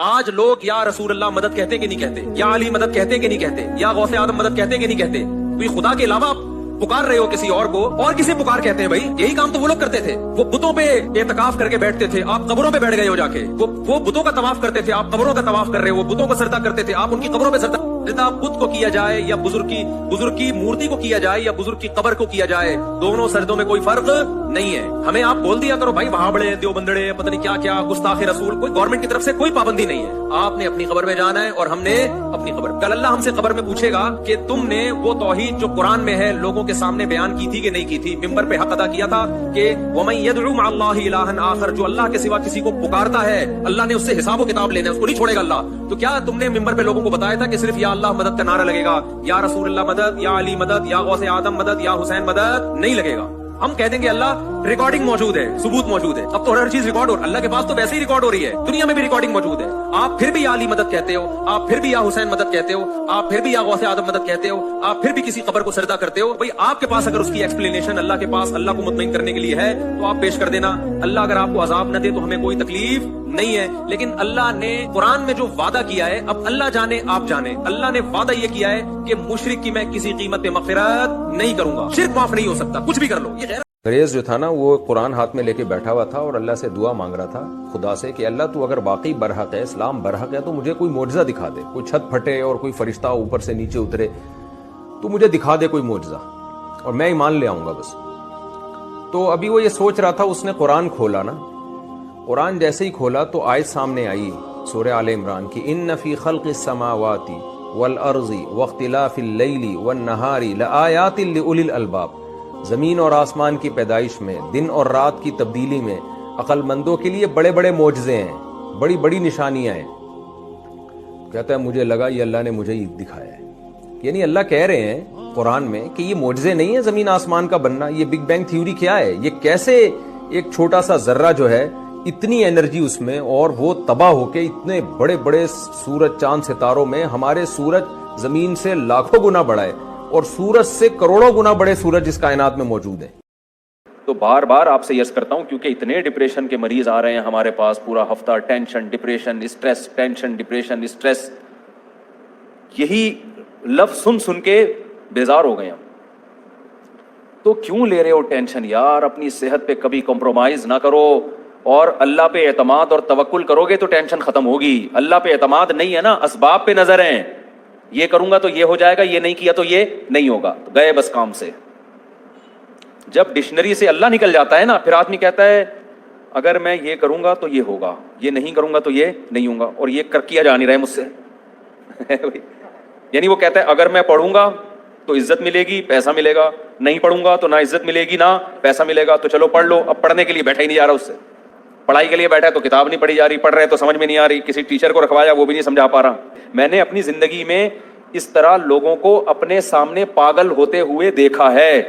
آج لوگ یا رسول اللہ مدد کہتے کہ نہیں کہتے, یا علی مدد کہتے کہ نہیں کہتے, یا غوث اعظم مدد کہتے کہ نہیں کہتے؟ تو خدا کے علاوہ آپ پکار رہے ہو کسی اور کو, اور کسی پکار کہتے ہیں بھائی. یہی کام تو وہ لوگ کرتے تھے. وہ بتوں پہ اعتکاف کر کے بیٹھتے تھے, آپ قبروں پہ بیٹھ گئے ہو جا کے. وہ بتوں کا طواف کرتے تھے, آپ قبروں کا طواف کر رہے ہو. وہ بتوں کو سجدہ کرتے تھے, آپ ان کی قبروں پہ سجدہ. بت کو کیا جائے یا بزرگ کی مورتی کو کیا جائے یا بزرگ کی قبر کو کیا جائے, دونوں سجدوں میں کوئی فرق نہیں ہے. ہمیں آپ بول دیا کرو بھائی وہاں بڑے دیوبندڑے پتہ نہیں کیا کیا گستاخ رسول, کوئی گورنمنٹ کی طرف سے کوئی پابندی نہیں ہے. آپ نے اپنی قبر میں جانا ہے اور ہم نے اپنی قبر. کل اللہ ہم سے قبر میں پوچھے گا کہ تم نے وہ توحید جو قرآن میں ہے لوگوں کے سامنے بیان کی تھی کہ نہیں کی تھی, ممبر پہ حق ادا کیا تھا کہ وَمَن يَدْعُ مَعَ اللَّهِ إِلَٰهًا آخَرَ, جو اللہ کے سوا کسی کو پکارتا ہے اللہ نے اس سے حساب و کتاب لینا ہے, اس کو نہیں چھوڑے گا اللہ. تو کیا تم نے ممبر پہ لوگوں کو بتایا تھا کہ صرف یا اللہ مدد کا نعرہ لگے گا, یا رسول اللہ مدد, یا علی مدد, یا غوث اعظم مدد, یا حسین مدد نہیں لگے گا؟ ہم کہہ دیں گے اللہ ریکارڈنگ موجود ہے, ثبوت موجود ہے. اب تو ہر چیز ریکارڈ ہو, اللہ کے پاس تو ویسے ہی ریکارڈ ہو رہی ہے, دنیا میں بھی ریکارڈنگ موجود ہے. آپ پھر بھی یا علی مدد کہتے ہو, آپ پھر بھی یا حسین مدد کہتے ہو, آپ پھر بھی یا غوث اعظم مدد کہتے ہو, آپ پھر بھی کسی قبر کو سجدہ کرتے ہو. بھائی آپ کے پاس اگر اس کی ایکسپلینیشن اللہ کے پاس اللہ کو مطمئن کرنے کے لیے ہے تو آپ پیش کر دینا. اللہ اگر آپ کو عذاب نہ دے تو ہمیں کوئی تکلیف نہیں ہے. لیکن اللہ نے قرآن میں جو وعدہ کیا ہے, اب اللہ جانے آپ جانے, اللہ نے وعدہ یہ کیا ہے کہ مشرک کی میں کسی قیمت پہ مغفرت نہیں کروں گا. شرک معاف نہیں ہو سکتا, کچھ بھی کر لو. یہ انگریز جو تھا نا وہ قرآن ہاتھ میں لے کے بیٹھا ہوا تھا اور اللہ سے دعا مانگ رہا تھا خدا سے کہ اللہ تو اگر واقعی برحق ہے, اسلام برحق ہے, تو مجھے کوئی معجزہ دکھا دے. کوئی چھت پھٹے اور کوئی فرشتہ اوپر سے نیچے اترے تو مجھے دکھا دے کوئی معجزہ اور میں ایمان لے آؤں گا بس. تو ابھی وہ یہ سوچ رہا تھا, اس نے قرآن کھولا نا, قرآن جیسے ہی کھولا تو آیت سامنے آئی سورہ آل عمران کی, ان فی خلق السماوات والارض واختلاف اللیل والنہار لآیات لأولی الالباب. زمین اور آسمان کی پیدائش میں, دن اور رات کی تبدیلی میں عقل مندوں کے لیے بڑے بڑے معجزے ہیں, بڑی بڑی نشانیاں ہیں. کہتا ہے مجھے لگا یہ اللہ نے مجھے ہی دکھایا ہے. یعنی اللہ کہہ رہے ہیں قرآن میں کہ یہ معجزے نہیں ہیں زمین آسمان کا بننا. یہ بگ بینگ تھیوری کیا ہے, یہ کیسے ایک چھوٹا سا ذرہ جو ہے اتنی انرجی اس میں, اور وہ تباہ ہو کے اتنے بڑے بڑے سورج چاند ستاروں میں, ہمارے سورج زمین سے لاکھوں گنا بڑا ہے اور سورج سے کروڑوں گنا بڑے سورج اس کائنات میں موجود ہیں. تو بار بار آپ سے یس کرتا ہوں کیونکہ اتنے ڈپریشن کے مریض آ رہے ہیں ہمارے پاس پورا ہفتہ, tension depression stress, tension depression stress, یہی لفظ سن سن کے بیزار ہو گئے ہم. تو کیوں لے رہے ہو ٹینشن یار؟ اپنی صحت پہ کبھی کمپرومائز نہ کرو, اور اللہ پہ اعتماد اور توکل کرو گے تو ٹینشن ختم ہوگی. اللہ پہ اعتماد نہیں ہے نا, اسباب پہ نظر ہیں, یہ کروں گا تو یہ ہو جائے گا, یہ نہیں کیا تو یہ نہیں ہوگا, گئے بس کام سے. جب ڈکشنری سے اللہ نکل جاتا ہے نا, پھر آدمی کہتا ہے اگر میں یہ کروں گا تو یہ ہوگا, یہ نہیں کروں گا تو یہ نہیں ہوگا, اور یہ کیا جا نہیں رہا ہے مجھ سے. یعنی وہ کہتا ہے اگر میں پڑھوں گا تو عزت ملے گی, پیسہ ملے گا, نہیں پڑھوں گا تو نہ عزت ملے گی نہ پیسہ ملے گا. تو چلو پڑھ لو. اب پڑھنے کے لیے بیٹھا ہی نہیں جا رہا, اس سے پڑھائی کے لیے بیٹھا ہے تو کتاب نہیں پڑھی جا رہی, پڑھ رہے تو سمجھ میں نہیں آ رہی, کسی ٹیچر کو رکھوایا وہ بھی نہیں سمجھا پا رہا. میں نے اپنی زندگی میں اس طرح لوگوں کو اپنے سامنے پاگل ہوتے ہوئے دیکھا ہے.